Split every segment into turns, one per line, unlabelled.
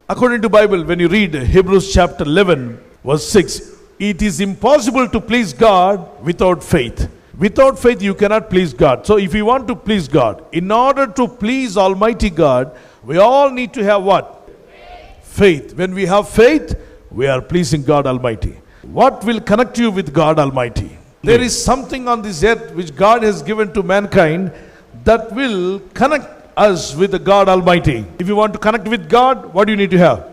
According to Bible, when you read Hebrews chapter 11, verse 6, it is impossible to please God without faith. Without faith, you cannot please God. So if you want to please God, in order to please Almighty God, we all need to have what? Faith. When we have faith, we are pleasing God Almighty. What will connect you with God Almighty? There is something on this earth which God has given to mankind that will connect us with the God Almighty. If you want to connect with God, what do you need to have?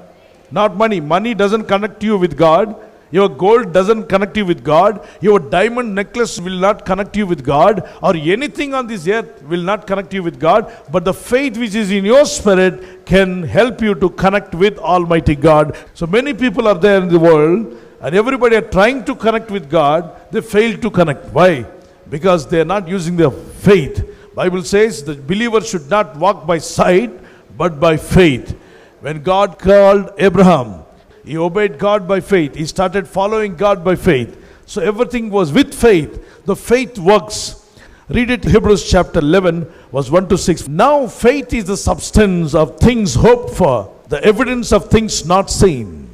Not money. Money doesn't connect you with God. Your gold doesn't connect you with God. Your diamond necklace will not connect you with God. Or anything on this earth will not connect you with God. But the faith which is in your spirit can help you to connect with Almighty God. So many people are there in the world, and everybody are trying to connect with God. They fail to connect. Why? Because they are not using their faith. Bible says the believer should not walk by sight, but by faith. When God called Abraham, he obeyed God by faith. He started following God by faith. So everything was with faith. The faith works. Read it, Hebrews chapter 11, verse 1 to 6. Now faith is the substance of things hoped for, the evidence of things not seen.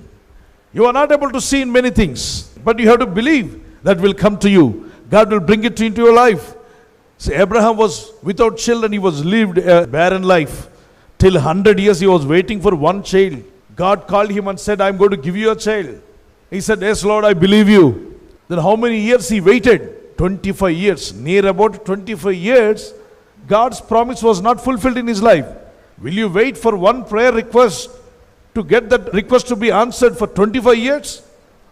You are not able to see in many things, but you have to believe that will come to you. God will bring it into your life. See, Abraham was without children. He was lived a barren life. Till 100 years he was waiting for one child. God called him and said, I'm going to give you a child. He said, yes, Lord, I believe you. Then how many years he waited? 25 years. Near about 25 years, God's promise was not fulfilled in his life. Will you wait for one prayer request to get that request to be answered for 25 years?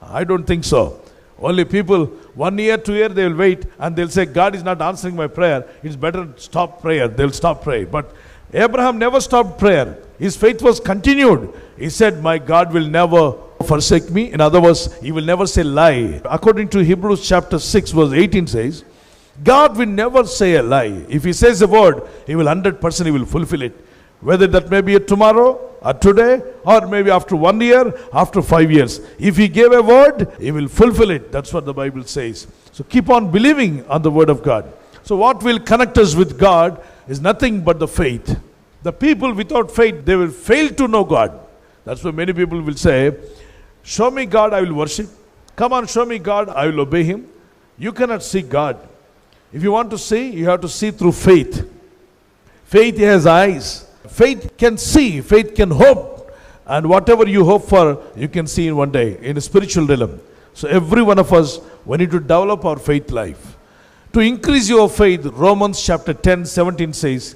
I don't think so. Only people, 1 year, 2 years, they will wait and they'll say, God is not answering my prayer. It's better stop prayer. They'll stop praying. But Abraham never stopped prayer. His faith was continued. He said, my God will never forsake me. In other words, he will never say lie. According to Hebrews chapter 6, verse 18 says, God will never say a lie. If he says a word, he will 100% he will fulfill it. Whether that may be tomorrow or today or maybe after 1 year, after 5 years. If he gave a word, he will fulfill it. That's what the Bible says. So keep on believing on the word of God. So what will connect us with God is nothing but the faith. The people without faith, they will fail to know God. That's why many people will say, show me God, I will worship. Come on, show me God, I will obey him. You cannot see God. If you want to see, you have to see through faith. Faith has eyes. Faith can see, faith can hope. And whatever you hope for, you can see in one day, in a spiritual realm. So every one of us, we need to develop our faith life. To increase your faith, Romans chapter 10, 17 says,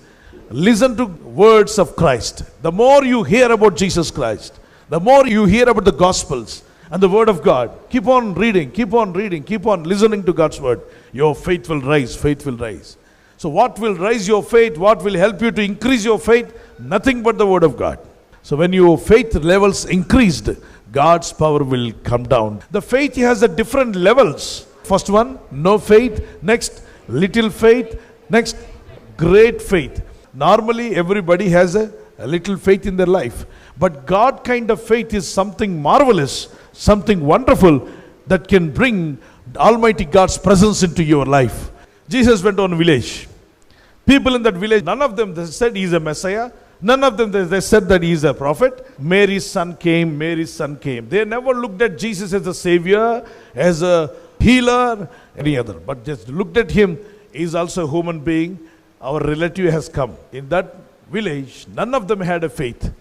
listen to words of Christ. The more you hear about Jesus Christ, the more you hear about the Gospels and the Word of God, keep on reading, keep on reading, keep on listening to God's Word. Your faith will rise, faith will rise. So what will raise your faith? What will help you to increase your faith? Nothing but the Word of God. So when your faith levels increased, God's power will come down. The faith has a different levels. First one, no faith. Next, little faith. Next, great faith. Normally, everybody has a little faith in their life. But God kind of faith is something marvelous, something wonderful that can bring Almighty God's presence into your life. Jesus went on a village. People in that village, none of them they said he is a Messiah. None of them they said that he is a prophet. Mary's son came, Mary's son came. They never looked at Jesus as a savior, as a healer, any other. But just looked at him, he is also a human being. Our relative has come. In that village, none of them had a faith.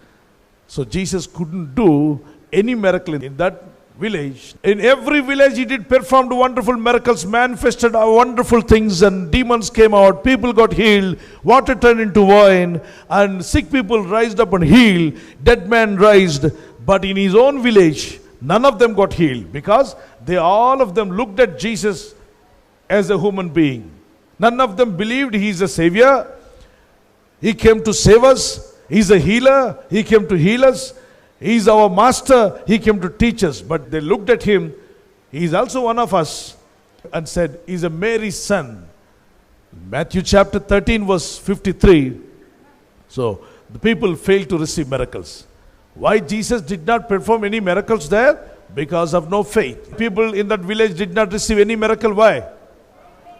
So Jesus couldn't do any miracle in that village. In every village he did performed wonderful miracles, manifested wonderful things, and demons came out, people got healed, water turned into wine, and sick people rised up and healed, dead man raised. But in his own village, none of them got healed because all of them looked at Jesus as a human being. None of them believed he is a savior. He came to save us. He is a healer. He came to heal us. He is our master. He came to teach us. But they looked at him. He is also one of us and said, he is a Mary's son. Matthew chapter 13 verse 53. So the people failed to receive miracles. Why Jesus did not perform any miracles there? Because of no faith. People in that village did not receive any miracle. Why?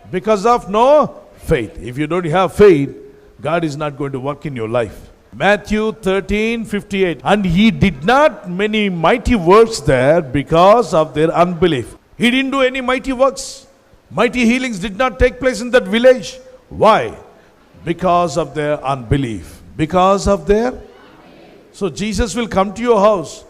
Because of no faith. If you don't have faith, God is not going to work in your life. Matthew 13:58. And he did not many mighty works there because of their unbelief. He didn't do any mighty works. Mighty healings did not take place in that village. Why? Because of their unbelief. Because of their... So Jesus will come to your house.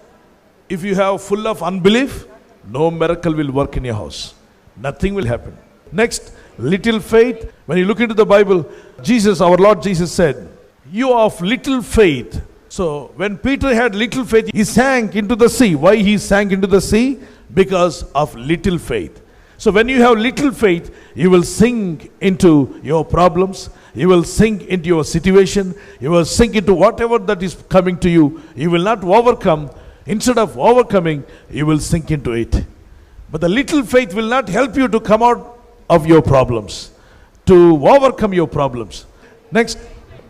If you have full of unbelief, no miracle will work in your house. Nothing will happen. Next, little faith. When you look into the Bible, Jesus, our Lord Jesus said, you are of little faith. So when Peter had little faith, he sank into the sea. Why he sank into the sea? Because of little faith. So when you have little faith, you will sink into your problems. You will sink into your situation. You will sink into whatever that is coming to you. You will not overcome. Instead of overcoming, you will sink into it. But the little faith will not help you to come out of your problems, to overcome your problems. Next,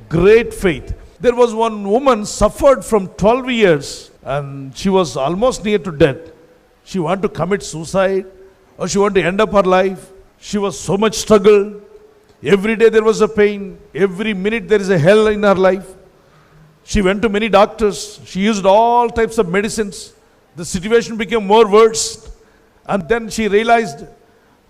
great faith. There was one woman suffered from 12 years and she was almost near to death. She wanted to commit suicide or she wanted to end up her life. She was so much struggled. Every day there was a pain. Every minute there is a hell in her life. She went to many doctors. She used all types of medicines. The situation became more worse. And then she realized,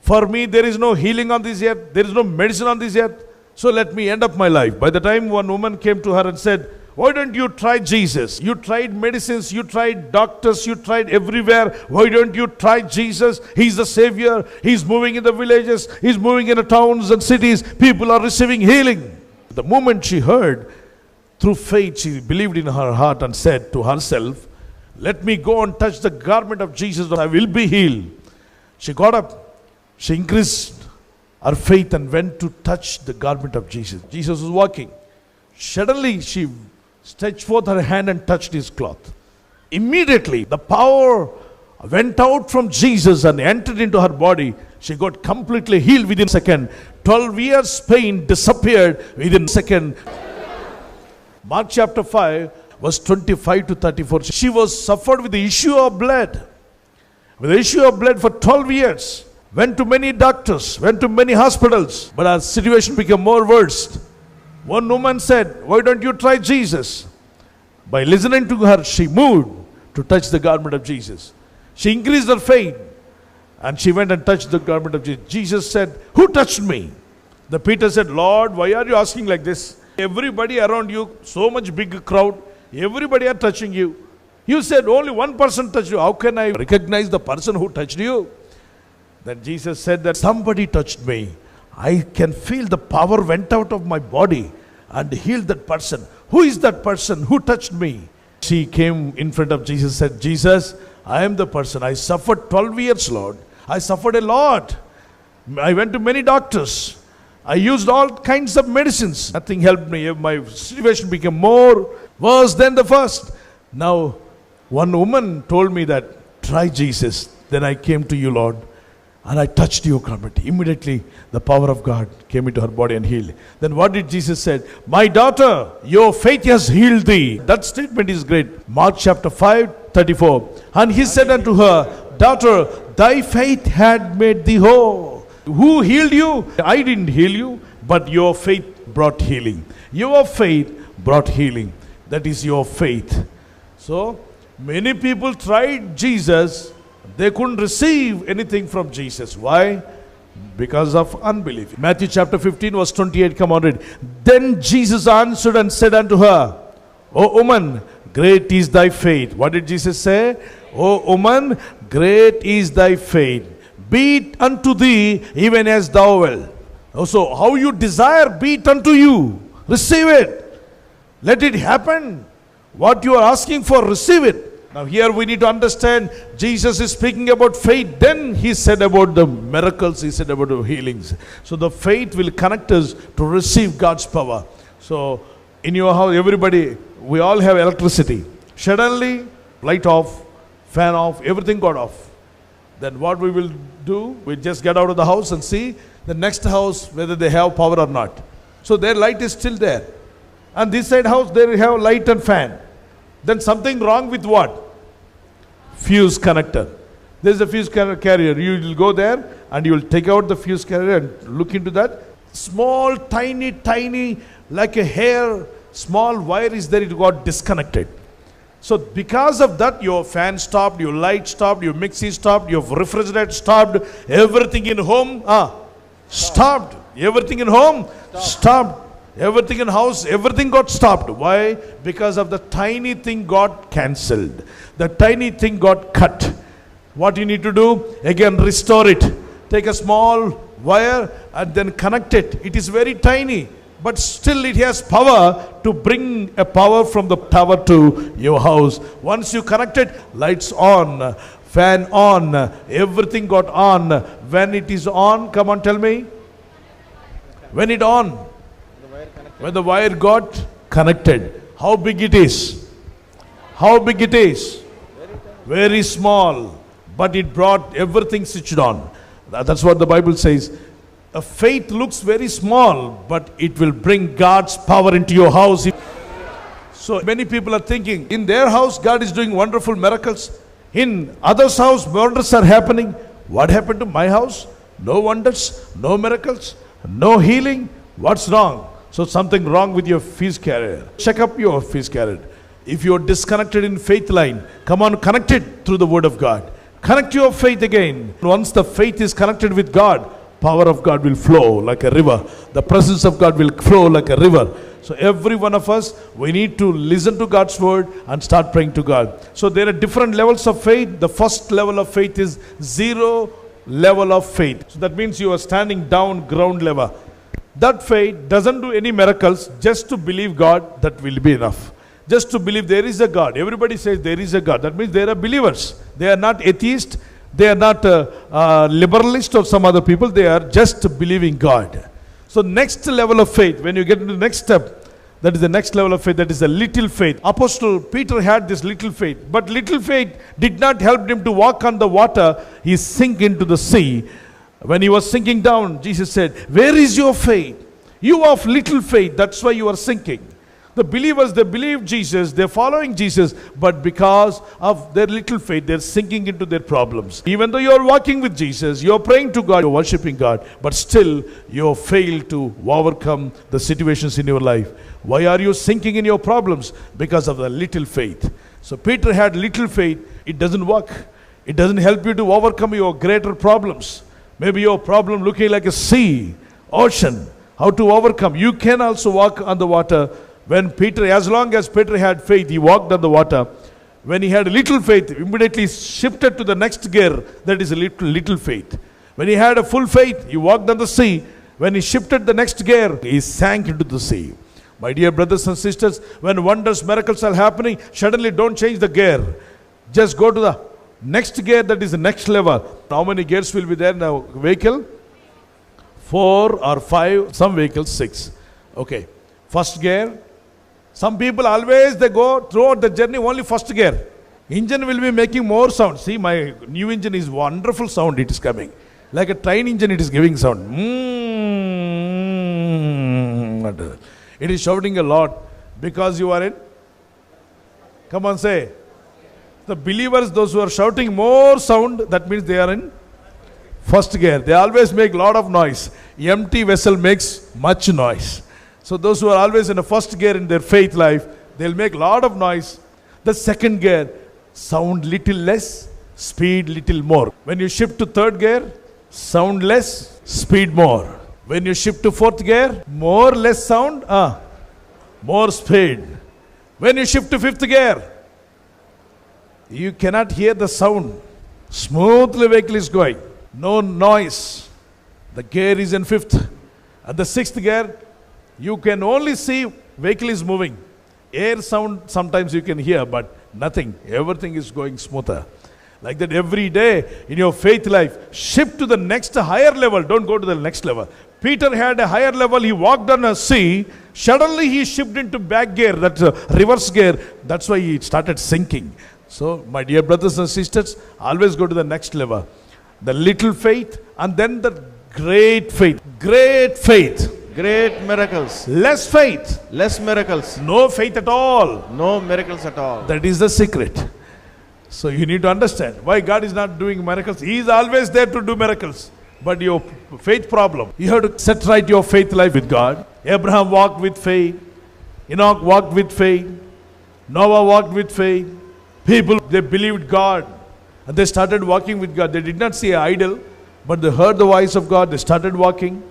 for me there is no healing on this earth. There is no medicine on this earth. So let me end up my life. By the time one woman came to her and said, why don't you try Jesus? You tried medicines, you tried doctors, you tried everywhere. Why don't you try Jesus? He's the Savior. He's moving in the villages. He's moving in the towns and cities. People are receiving healing. The moment she heard, through faith, she believed in her heart and said to herself, let me go and touch the garment of Jesus, I will be healed. She got up, she increased her faith and went to touch the garment of Jesus. Jesus was walking. Suddenly she stretched forth her hand and touched his cloth. Immediately the power went out from Jesus and entered into her body. She got completely healed within a second. 12 years pain disappeared within a second. Mark chapter 5 verse 25 to 34. She was suffered with the issue of blood. With the issue of blood for 12 years. Went to many doctors, went to many hospitals, but her situation became more worse. One woman said, why don't you try Jesus? By listening to her, she moved to touch the garment of Jesus. She increased her faith and she went and touched the garment of Jesus. Jesus said, who touched me? The Peter said, Lord, why are you asking like this? Everybody around you, so much big crowd, everybody are touching you. You said only one person touched you. How can I recognize the person who touched you? Then Jesus said that somebody touched me. I can feel the power went out of my body and healed that person. Who is that person? Who touched me? She came in front of Jesus and said, Jesus, I am the person. I suffered 12 years, Lord. I suffered a lot. I went to many doctors. I used all kinds of medicines. Nothing helped me. My situation became more worse than the first. Now, one woman told me that, try Jesus. Then I came to you, Lord. And I touched your garment. Immediately, the power of God came into her body and healed. Then what did Jesus say? My daughter, your faith has healed thee. That statement is great. Mark chapter 5, 34. And he said unto her, daughter, thy faith had made thee whole. Who healed you? I didn't heal you, but your faith brought healing. Your faith brought healing. That is your faith. So, many people tried Jesus. They couldn't receive anything from Jesus. Why? Because of unbelief. Matthew chapter 15 verse 28. Come on, read. Then Jesus answered and said unto her, O woman, great is thy faith. What did Jesus say? O woman, great is thy faith. Be it unto thee even as thou wilt. So how you desire, be it unto you. Receive it. Let it happen. What you are asking for, receive it. Now here we need to understand, Jesus is speaking about faith. Then he said about the miracles, he said about the healings. So the faith will connect us to receive God's power. So in your house, everybody, we all have electricity. Suddenly, light off, fan off, everything got off. Then what we will do, we just get out of the house and see the next house whether they have power or not. So their light is still there. And this side house, they have light and fan. Then something wrong with what? Fuse connector. There is a fuse carrier. You will go there and you will take out the fuse carrier and look into that. Small, tiny, like a hair small wire is there, it got disconnected. So because of that, your fan stopped, your light stopped, your mixie stopped, your refrigerator stopped, everything in home stopped. Everything in home stopped. Everything in house, everything got stopped. Why? Because of the tiny thing got cancelled. The tiny thing got cut. What you need to do? Again, restore it. Take a small wire and then connect it. It is very tiny, but still it has power to bring a power from the tower to your house. Once you connect it, lights on, fan on, everything got on. When it is on, come on, tell me. When it on? When the wire got connected. How big it is? How big it is? Very small. But it brought everything switched on. That's what the Bible says. A faith looks very small, but it will bring God's power into your house. So many people are thinking, in their house, God is doing wonderful miracles. In others' house, wonders are happening. What happened to my house? No wonders, no miracles, no healing. What's wrong? So something wrong with your fees carrier. Check up your fees carrier. If you're disconnected in faith line, come on, connect it through the word of God. Connect your faith again. Once the faith is connected with God, power of God will flow like a river. The presence of God will flow like a river. So every one of us, we need to listen to God's word and start praying to God. So there are different levels of faith. The first level of faith is zero level of faith. So that means you are standing down ground level. That faith doesn't do any miracles. Just to believe God, that will be enough. Just to believe there is a God. Everybody says there is a God. That means they are believers. They are not atheists. They are not liberalist or some other people. They are just believing God. So next level of faith, when you get into the next step, that is the next level of faith, that is a little faith. Apostle Peter had this little faith. But little faith did not help him to walk on the water. He sank into the sea. When he was sinking down, Jesus said, where is your faith? You of little faith, that's why you are sinking. The believers, they believe Jesus, they're following Jesus, but because of their little faith, they're sinking into their problems. Even though you're walking with Jesus, you're praying to God, you're worshiping God, but still you fail to overcome the situations in your life. Why are you sinking in your problems? Because of the little faith. So Peter had little faith. It doesn't work. It doesn't help you to overcome your greater problems. Maybe your problem looking like a sea, ocean. How to overcome? You can also walk on the water. When Peter, as long as Peter had faith, he walked on the water. When he had little faith, immediately shifted to the next gear. That is a little faith. When he had a full faith, he walked on the sea. When he shifted the next gear, he sank into the sea. My dear brothers and sisters, when wonders, miracles are happening, suddenly don't change the gear. Just go to the next gear, that is the next level. How many gears will be there in a vehicle? 4 or 5, some vehicles 6. Okay. First gear. Some people always, they go throughout the journey only first gear. Engine will be making more sound. See, my new engine is wonderful sound it is coming. Like a train engine it is giving sound. It is shouting a lot because you are in. Come on, say. The believers, those who are shouting more sound, that means they are in first gear. They always make lot of noise. Empty vessel makes much noise. So those who are always in a first gear in their faith life, they'll make lot of noise. The second gear, sound little less, speed little more. When you shift to third gear, sound less, speed more. When you shift to fourth gear, more less sound, more speed. When you shift to fifth gear, you cannot hear the sound. Smoothly vehicle is going. No noise. The gear is in fifth. At the sixth gear, you can only see vehicle is moving. Air sound sometimes you can hear, but nothing. Everything is going smoother. Like that every day in your faith life, shift to the next higher level. Don't go to the next level. Peter had a higher level. He walked on a sea. Suddenly he shifted into back gear, that's reverse gear. That's why he started sinking. So, my dear brothers and sisters, always go to the next level. The little faith and then the great faith. Great faith.
Great miracles.
Less faith.
Less miracles.
No faith at all.
No miracles at all.
That is the secret. So you need to understand why God is not doing miracles. He is always there to do miracles. But your faith problem, you have to set right your faith life with God. Abraham walked with faith. Enoch walked with faith. Noah walked with faith. People, they believed God. And they started walking with God. They did not see an idol, but they heard the voice of God. They started walking.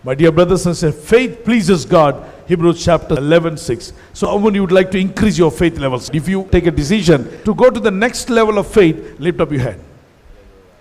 My dear brothers and sisters, faith pleases God. Hebrews chapter 11:6. So how many would like to increase your faith levels? If you take a decision to go to the next level of faith, lift up your hand.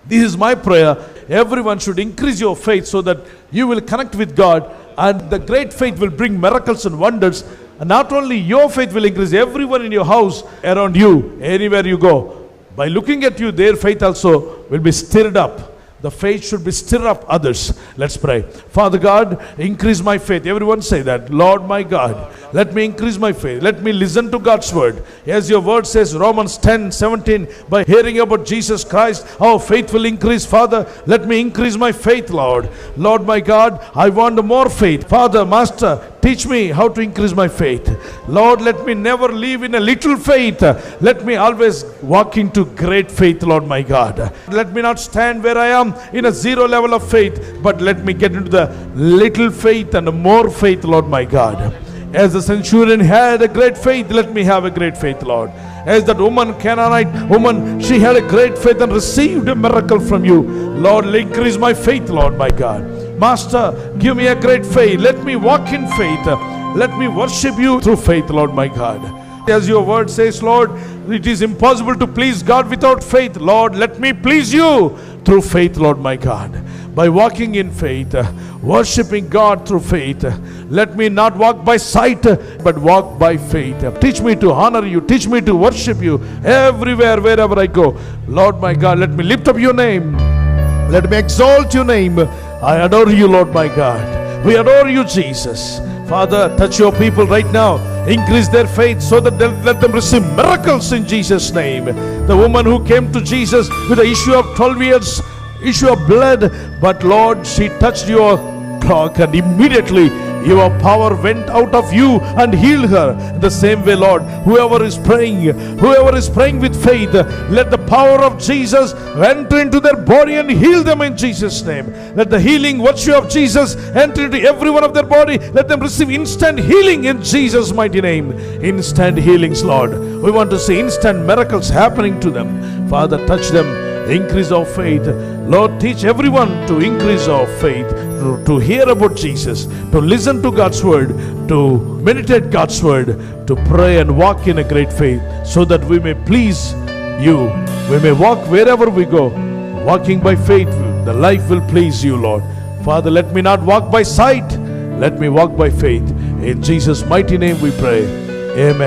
This is my prayer. Everyone should increase your faith so that you will connect with God, and the great faith will bring miracles and wonders. And not only your faith will increase, everyone in your house, around you, anywhere you go, by looking at you, their faith also will be stirred up. The faith should be stir up others. Let's pray. Father God, increase my faith. Everyone say that. Lord my God, let me increase my faith. Let me listen to God's word. As your word says, Romans 10:17, by hearing about Jesus Christ, our faith will increase. Father, let me increase my faith, Lord. Lord my God, I want more faith. Father, Master, teach me how to increase my faith. Lord, let me never live in a little faith. Let me always walk into great faith, Lord my God. Let me not stand where I am in a zero level of faith, but let me get into the little faith and more faith, Lord my God. As the centurion had a great faith, let me have a great faith, Lord. As that Canaanite woman, she had a great faith and received a miracle from you. Lord, increase my faith, Lord my God. Master, give me a great faith. Let me walk in faith. Let me worship you through faith, Lord my God. As your word says, Lord, it is impossible to please God without faith. Lord, let me please you through faith, Lord my God. By walking in faith, worshiping God through faith, let me not walk by sight, but walk by faith. Teach me to honor you. Teach me to worship you everywhere, wherever I go. Lord my God, let me lift up your name. Let me exalt your name. I adore you, Lord my God. We adore you, Jesus. Father, touch your people right now. Increase their faith so that let them receive miracles in Jesus' name. The woman who came to Jesus with the issue of 12 years, issue of blood, but Lord, she touched your cloak and immediately your power went out of you and healed her. The same way, Lord, whoever is praying with faith, let the power of Jesus enter into their body and heal them in Jesus' name. Let the healing virtue of Jesus enter into every one of their body. Let them receive instant healing in Jesus' mighty name. Instant healings, Lord. We want to see instant miracles happening to them. Father, touch them. Increase our faith. Lord, teach everyone to increase our faith, to hear about Jesus, to listen to God's word, to meditate God's word, to pray and walk in a great faith, so that we may please you. We may walk wherever we go. Walking by faith, the life will please you, Lord. Father, let me not walk by sight. Let me walk by faith. In Jesus' mighty name we pray. Amen.